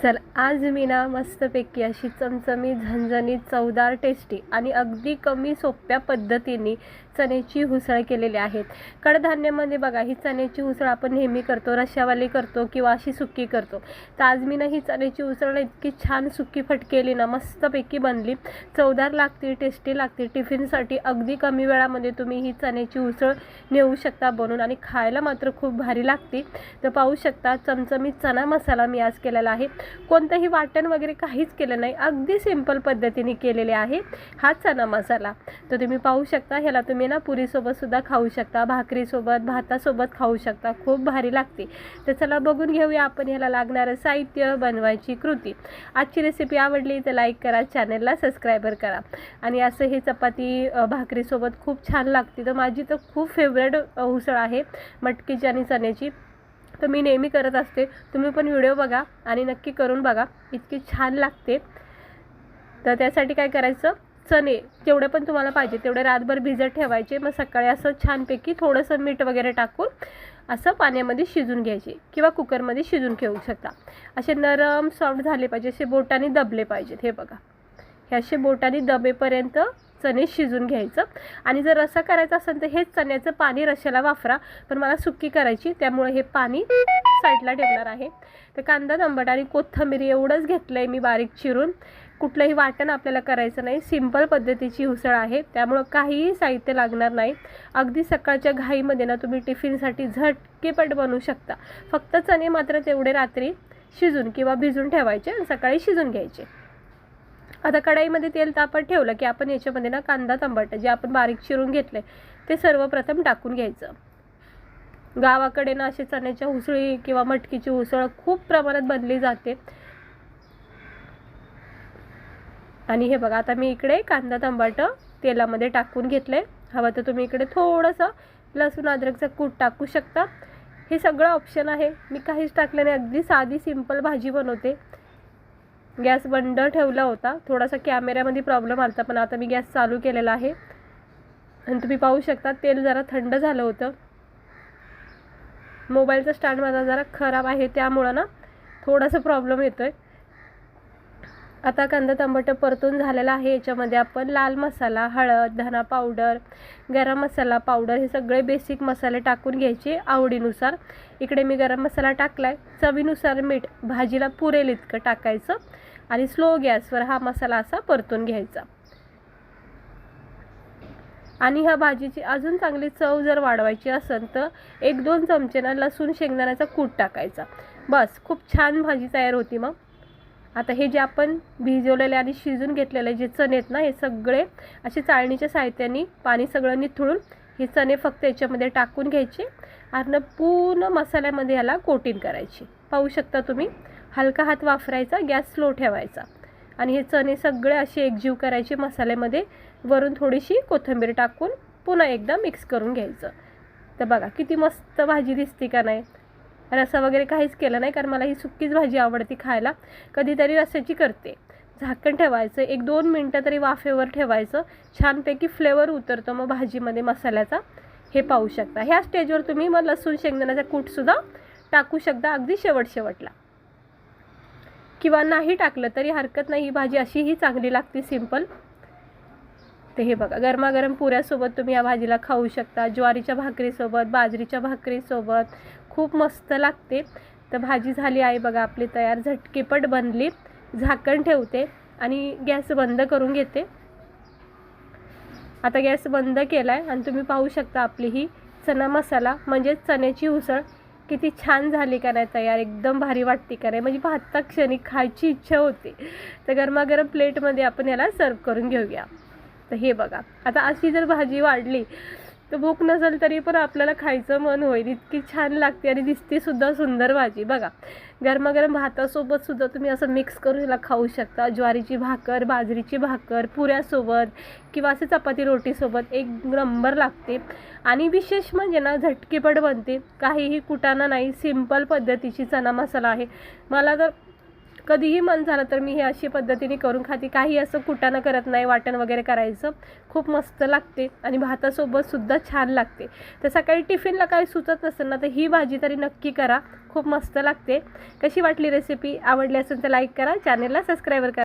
चल आज मी ना मस्तपैकी अशी चमचमीत झणझणीत चवदार टेस्टी आणि अगदी कमी सोप्या पद्धतीने चण्याची उसळ केलेली आहेत. कडधान्यामध्ये बघा ही चण्याची उसळ आपण नेहमी करतो, रश्शावाली करतो किंवा अशी सुक्की करतो. तर आज मी ना ही चण्याची उसळ इतकी छान सुक्की फटकेली ना मस्तपैकी बनली. चवदार लागते, टेस्टी लागते. टिफिनसाठी अगदी कमी वेळामध्ये तुम्ही ही चण्याची उसळ नेऊ शकता बनवून आणि खायला मात्र खूप भारी लागते. तर पाहू शकता चमचमीत चणा मसाला मी आज केलेला आहे. कोणतंही वाटण वगैरे काहीच केलं नाही, अगदी सिंपल पद्धतीने केलेले आहे हा चणा मसाला. तर तुम्ही पाहू शकता ह्याला तुम्ही ना पुरीसोबत सुद्धा खाऊ शकता, भाकरीसोबत, भातासोबत खाऊ शकता, खूप भारी लागते. तर चला बघून घेऊया आपण ह्याला लागणारं साहित्य, बनवायची कृती. आजची रेसिपी आवडली तर लाईक करा, चॅनलला सबस्क्राईबर करा. आणि असं हे चपाती भाकरीसोबत खूप छान लागते. तर माझी तर खूप फेवरेट उसळ आहे मटकीची आणि चण्याची. तर मी नेहमी करत असते, तुम्ही पण व्हिडिओ बघा आणि नक्की करून बघा, इतकी छान लागते. तर त्यासाठी काय करायचं, चणे जेवढे पण तुम्हाला पाहिजे तेवढे रातभर भिजत ठेवायचे. मग सकाळी असं छानपैकी थोडंसं मीठ वगैरे टाकून असं पाण्यामध्ये शिजून घ्यायचे किंवा कुकरमध्ये शिजून घेऊ शकता. असे नरम सॉफ्ट झाले पाहिजे, असे बोटाने दबले पाहिजेत. हे बघा, हे असे बोटाने दबेपर्यंत चणे शिजून घ्यायचं. आणि जर रस्सा करायचा असेल तर हेच चण्याचं पाणी रश्श्याला वापरा, पण मला सुक्की करायची त्यामुळे हे पाणी साईडला ठेवणार आहे. तर कांदा, टमाटर आणि कोथिंबीर एवढंच घेतलं आहे मी बारीक चिरून. कुठलंही वाटण आपल्याला करायचं नाही, सिंपल पद्धतीची उसळ आहे त्यामुळं काहीही साहित्य लागणार नाही. अगदी सकाळच्या घाईमध्ये ना तुम्ही टिफिनसाठी झटकेपट बनवू शकता. फक्त चणे मात्र तेवढे रात्री शिजून किंवा भिजून ठेवायचे आणि सकाळी शिजून घ्यायचे. आता कढईमध्ये तेल तापत ठेवलं की आपण याच्यामध्ये ना कांदा, टमाटर जे आपण बारीक चिरून घेतले ते सर्वप्रथम टाकून घ्यायचं. गावाकडे ना अशी चण्याच्या उसळी किंवा मटकीची उसळ खूप प्रमाणात बनली जाते. आणि हे बघा, आता मी इकडे कांदा, टमाटर तेलामध्ये टाकून घेतले. हवं तर तुम्ही इकडे थोडंसं लसूण अद्रकचा कूट टाकू शकता. हे सगळं ऑप्शन आहे, मी काहीच टाकलं नाही. अगदी साधी सिंपल भाजी बनवते. गॅस बंद ठेवला होता, थोडासा कॅमेऱ्यामध्ये प्रॉब्लेम आला पण आता मी गॅस चालू केलेला आहे. आणि तुम्ही पाहू शकता तेल जरा थंड झालं होतं. मोबाईलचा स्टँड माझा जरा खराब आहे त्यामुळं ना थोडासा प्रॉब्लेम येतोय. आता कांदा, टमाटर परतून झालेला आहे. याच्यामध्ये आपण लाल मसाला, हळद, धना पावडर, गरम मसाला पावडर हे सगळे बेसिक मसाले टाकून घ्यायचे आवडीनुसार. इकडे मी गरम मसाला टाकलाय. चवीनुसार मीठ भाजीला पुरेल इतकं टाकायचं आणि स्लो गॅसवर हा मसाला असा परतून घ्यायचा. आणि ह्या भाजीची अजून चांगली चव जर वाढवायची असेल तर 1-2 चमचे ना लसूण शेंगदाण्याचा कूट टाकायचा. बस, खूप छान भाजी तयार होती. मग आता हे जे आपण भिजवलेले आणि शिजून घेतलेले जे चणे आहेत ना, हे सगळे असे चाळणीच्या साहित्याने पाणी सगळं निथळून हे चणे फक्त याच्यामध्ये टाकून घ्यायचे आणि पूर्ण मसाल्यामध्ये याला कोटिंग करायची. पाहू शकता तुम्ही, हलका हात वापरायचा, गॅस स्लो ठेवायचा आणि हे चणे सगळे असे एकजीव करायचे मसाल्यामध्ये. वरून थोडीशी कोथिंबीर टाकून पुन्हा एकदा मिक्स करून घ्यायचं. तर बघा किती मस्त भाजी दिसते का नाही. रस्सा वगैरे काहीच केलं नाही, कारण मला ही सुक्कीच भाजी आवडते खायला. कधीतरी रस्स्याची करते. झाकण ठेवायचं, 1-2 मिनटं तरी वाफेवर ठेवायचं. छानपैकी फ्लेवर उतरतो मग भाजीमध्ये मसाल्याचा. हे पाहू शकता. ह्या स्टेजवर तुम्ही मग लसूण शेंगदाण्याचा कूटसुद्धा टाकू शकता अगदी शेवटला. किंवा नाही टाकलं तरी हरकत नाही, ही भाजी अशीही चांगली लागते सिंपल. तर हे बघा, गरमागरम पुऱ्यासोबत तुम्ही या भाजीला खाऊ शकता, ज्वारीच्या भाकरीसोबत, बाजरीच्या भाकरीसोबत खूप मस्त लागते. तर भाजी झाली आहे बघा आपली तयार, झटकेपट बनली. झाकण ठेवते आणि गॅस बंद करून घेते. आता गॅस बंद केला आहे आणि तुम्ही पाहू शकता आपली ही चणा मसाला म्हणजेच चण्याची उसळ किती छान झाली का नाही तयार. एकदम भारी वाटते का नाही, म्हणजे पाहता क्षणी खायची इच्छा होते. तर गरमागरम प्लेटमध्ये आपण याला सर्व करून घेऊया. तर हे बघा, आता अशी जर भाजी वाढली तर भूक नसेल तरी पण आपल्याला खायचं मन होईल, इतकी छान लागते आणि दिसते सुद्धा सुंदर भाजी. बघा, गरमागरम भातासोबत सुद्धा तुम्ही असं मिक्स करून ह्याला खाऊ शकता. ज्वारीची भाकर, बाजरीची भाकर, पुऱ्यासोबत किंवा असं चपाती रोटीसोबत एक नंबर लागते. आणि विशेष म्हणजे ना झटकीपट बनते, काहीही कुटाणा नाही, सिंपल पद्धतीची चणा मसाला आहे. मला तर कधीही मन झालं तर मी हे अशी पद्धतीने करून खाते. काही असं कुटाणं करत नाही, वाटण वगैरे करायचं. खूप मस्त लागते आणि भातासोबतसुद्धा छान लागते. तर सकाळी टिफिनला काही सुचत नसेल ना तर ही भाजी तरी नक्की करा, खूप मस्त लागते. कशी वाटली रेसिपी? आवडली असेल तर लाईक करा, चॅनलला सबस्क्राईब करा.